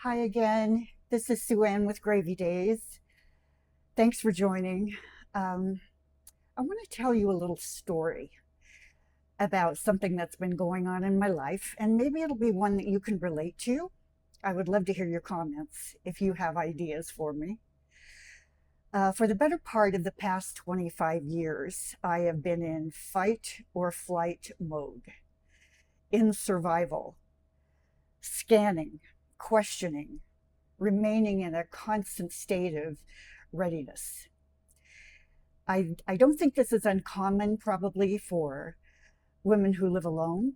Hi again. This is Sue Ann with Gravy Days. Thanks for joining. Um, I want to tell you a little story about something that's been going on in my life, and maybe it'll be one that you can relate to. I would love to hear your comments if you have ideas for me. For the better part of the past 25 years, I have been in fight or flight mode, in survival, scanning, questioning, remaining in a constant state of readiness. I don't think this is uncommon, probably, for women who live alone,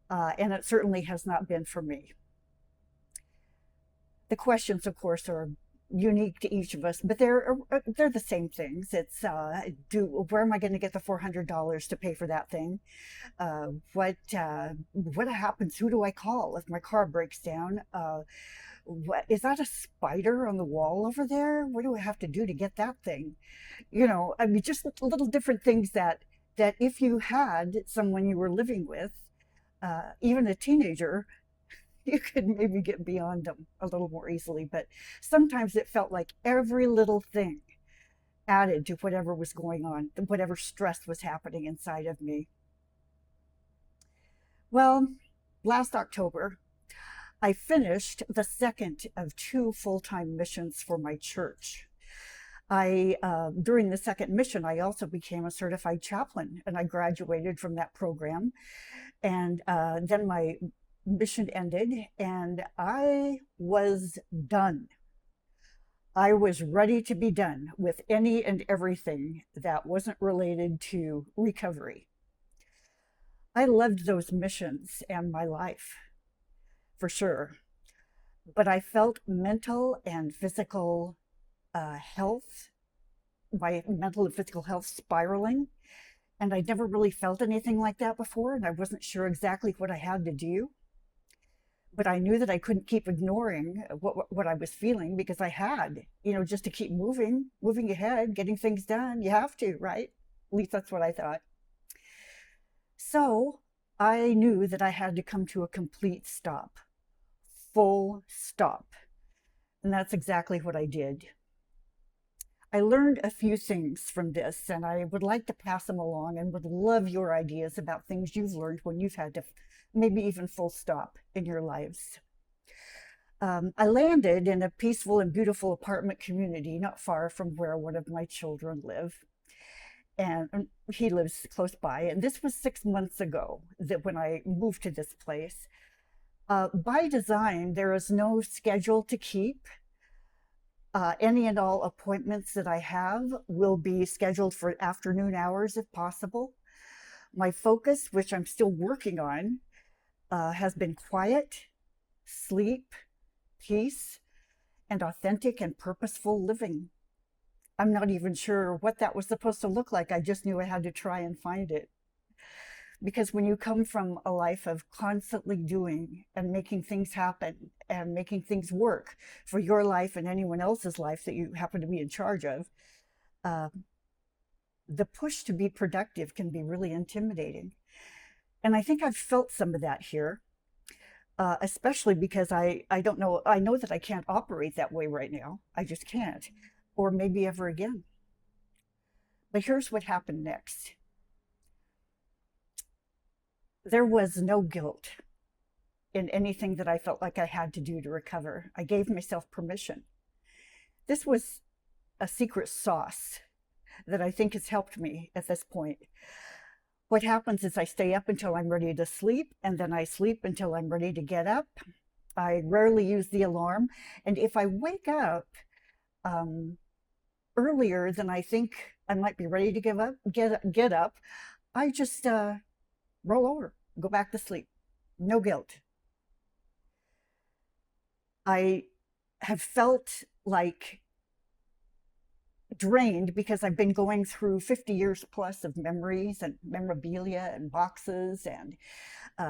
and it certainly has not been for me. The questions, of course, are unique to each of us, but they're the same things. It's do where am I going to get the $400 to pay for that thing? What happens? Who do I call if my car breaks down? What is that, a spider on the wall over there? What do I have to do to get that thing? I mean, just little different things that if you had someone you were living with, even a teenager, you could maybe get beyond them a little more easily. But sometimes it felt like every little thing added to whatever was going on, whatever stress was happening inside of me. Well, last October, I finished the second of two full-time missions for my church. During the second mission, I also became a certified chaplain, and I graduated from that program. And then my mission ended, and I was done. I was ready to be done with any and everything that wasn't related to recovery. I loved those missions and my life, for sure. But I felt mental and physical health, my mental and physical health spiraling. And I'd never really felt anything like that before. And I wasn't sure exactly what I had to do. But I knew that I couldn't keep ignoring what I was feeling, because I had, just to keep moving ahead, getting things done. You have to, right? At least that's what I thought. So I knew that I had to come to a complete stop, full stop. And that's exactly what I did. I learned a few things from this, and I would like to pass them along and would love your ideas about things you've learned when you've had to maybe even full stop in your lives. I landed in a peaceful and beautiful apartment community not far from where one of my children live. And he lives close by. And this was 6 months ago that when I moved to this place. By design, there is no schedule to keep. Any and all appointments that I have will be scheduled for afternoon hours if possible. My focus, which I'm still working on, has been quiet, sleep, peace, and authentic and purposeful living. I'm not even sure what that was supposed to look like. I just knew I had to try and find it. Because when you come from a life of constantly doing and making things happen and making things work for your life and anyone else's life that you happen to be in charge of, uh, the push to be productive can be really intimidating. And I think I've felt some of that here, especially because I don't know, I know that I can't operate that way right now. I just can't, or maybe ever again. But here's what happened next. There was no guilt in anything that I felt like I had to do to recover. I gave myself permission. This was a secret sauce that I think has helped me at this point. What happens is I stay up until I'm ready to sleep, and then I sleep until I'm ready to get up. I rarely use the alarm. And if I wake up um, earlier than I think I might be ready to get up, I just roll over, go back to sleep. No guilt. I have felt like drained because I've been going through 50 years plus of memories and memorabilia and boxes and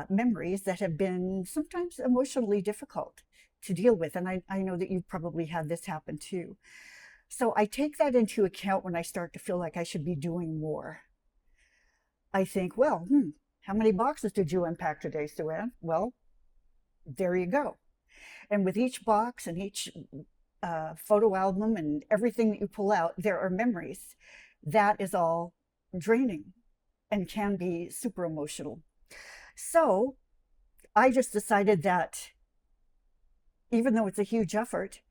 memories that have been sometimes emotionally difficult to deal with. And I know that you've probably had this happen too. So I take that into account when I start to feel like I should be doing more. I think, well, how many boxes did you unpack today, Sue Ann? Well, there you go. And with each box and each photo album and everything that you pull out, there are memories. That is all draining and can be super emotional. So I just decided that even though it's a huge effort,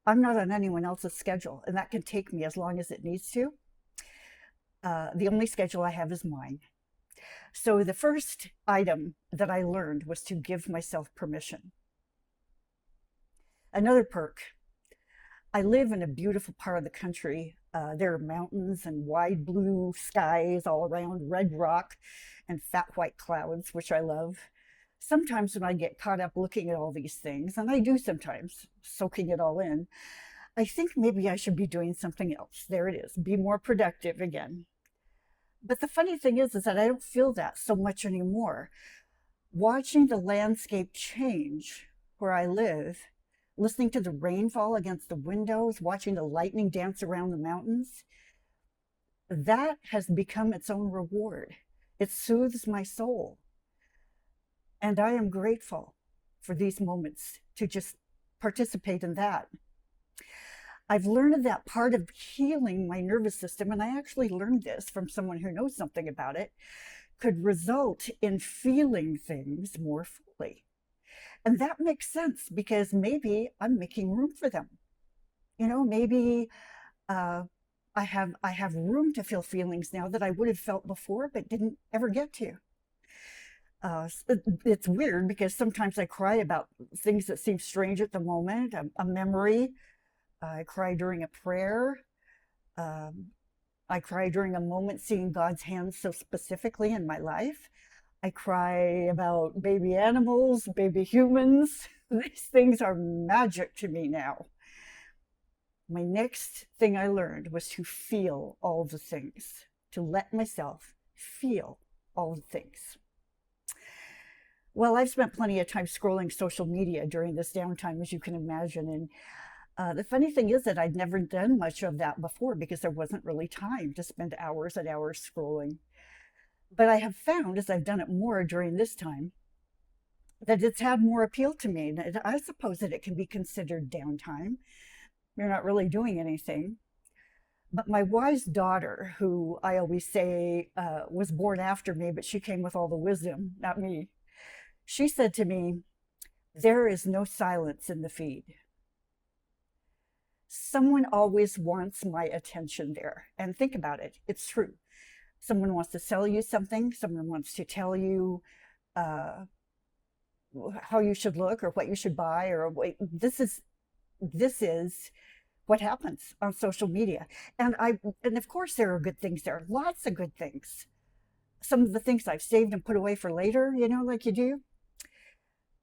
I'm not on anyone else's schedule, and that can take me as long as it needs to. The only schedule I have is mine. So the first item that I learned was to give myself permission. Another perk, I live in a beautiful part of the country. There are mountains and wide blue skies all around, red rock and fat white clouds, which I love. Sometimes when I get caught up looking at all these things, and I do sometimes, soaking it all in, I think maybe I should be doing something else. There it is, be more productive again. But the funny thing is that I don't feel that so much anymore. Watching the landscape change where I live, listening to the rainfall against the windows, watching the lightning dance around the mountains, that has become its own reward. It soothes my soul. And I am grateful for these moments to just participate in that. I've learned that part of healing my nervous system, and I actually learned this from someone who knows something about it, could result in feeling things more fully. And that makes sense because maybe I'm making room for them. You know, maybe I have room to feel feelings now that I would have felt before but didn't ever get to. It's weird because sometimes I cry about things that seem strange at the moment, a memory. I cry during a prayer. I cry during a moment seeing God's hand so specifically in my life. I cry about baby animals, baby humans. These things are magic to me now. My next thing I learned was to feel all the things, to let myself feel all the things. Well, I've spent plenty of time scrolling social media during this downtime, as you can imagine. And the funny thing is that I'd never done much of that before because there wasn't really time to spend hours and hours scrolling. But I have found, as I've done it more during this time, that it's had more appeal to me. And I suppose that it can be considered downtime. You're not really doing anything. But my wise daughter, who I always say was born after me, but she came with all the wisdom, not me. She said to me, "There is no silence in the feed." Someone always wants my attention there. And think about it, it's true. Someone wants to sell you something, someone wants to tell you how you should look or what you should buy, or this is what happens on social media. And of course there are good things there, lots of good things. Some of the things I've saved and put away for later, you know, like you do.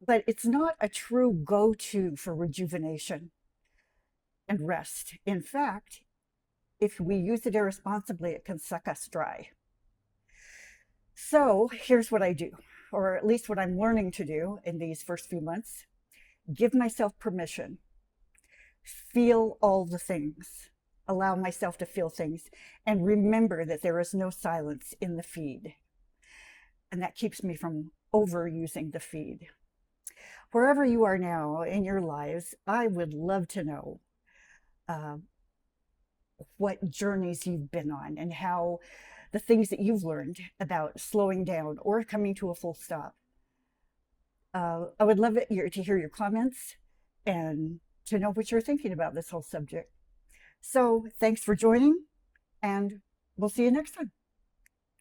But it's not a true go-to for rejuvenation and rest. In fact, if we use it irresponsibly, it can suck us dry. So here's what I do, or at least what I'm learning to do in these first few months. Give myself permission. Feel all the things. Allow myself to feel things. And remember that there is no silence in the feed. And that keeps me from overusing the feed. Wherever you are now in your lives, I would love to know what journeys you've been on and how the things that you've learned about slowing down or coming to a full stop. I would love to hear your comments and to know what you're thinking about this whole subject. So thanks for joining, and we'll see you next time.